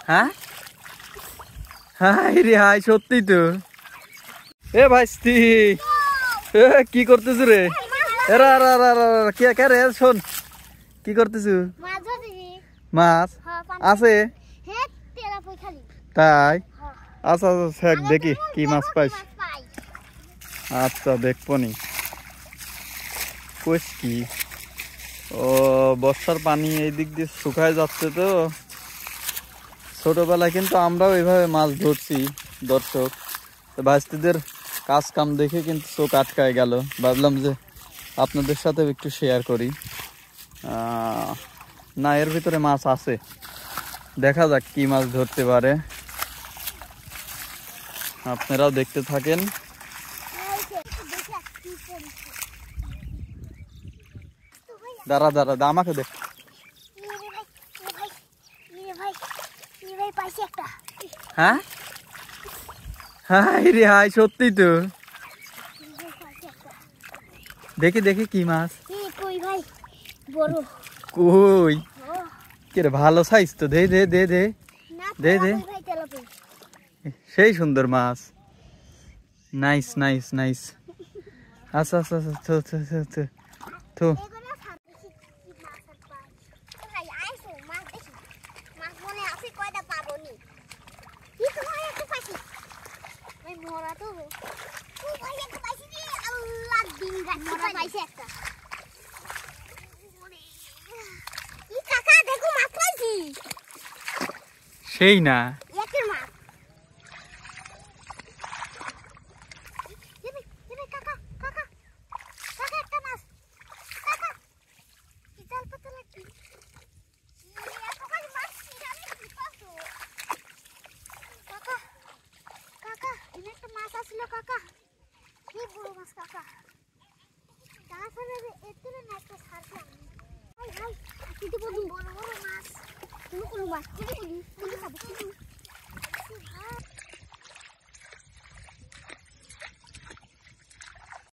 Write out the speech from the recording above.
হ্যাঁ হাই রে হাই, সত্যি তো। এ ভাইস্তি, কি করতেছ রে? এরা কে রে? শোন, কি করতেছ? মাছ আছে তাই? আচ্ছা আচ্ছা, দেখি কি মাছ পাইস। আচ্ছা দেখবনি। কইস কি? ও বর্ষার পানি এই দিক দিয়ে শুকায় যাচ্ছে তো। ছোটবেলায় কিন্তু আমরাও এইভাবে মাছ ধরছি দর্শক। ভাইস্তিদের কাজ কাম দেখে কিন্তু চোখ আটকায় গেল। ভাবলাম যে আপনাদের সাথে একটু শেয়ার করি। না, এর ভিতরে মাছ আছে, দেখা যাক কি মাছ ধরতে পারে। আপনারাও দেখতে থাকেন। দাঁড়া দাঁড়া, আমাকে দেখ। হ্যাঁ হাই রে হাই, সত্যি তো। দেখি দেখি কি মাছ। কই কে রে? ভালো সাইজ তো। দে দে দে দে দে দে। সেই সুন্দর মাছ। Nice nice nice. আচ্ছা আচ্ছা আচ্ছা, তো সেই না।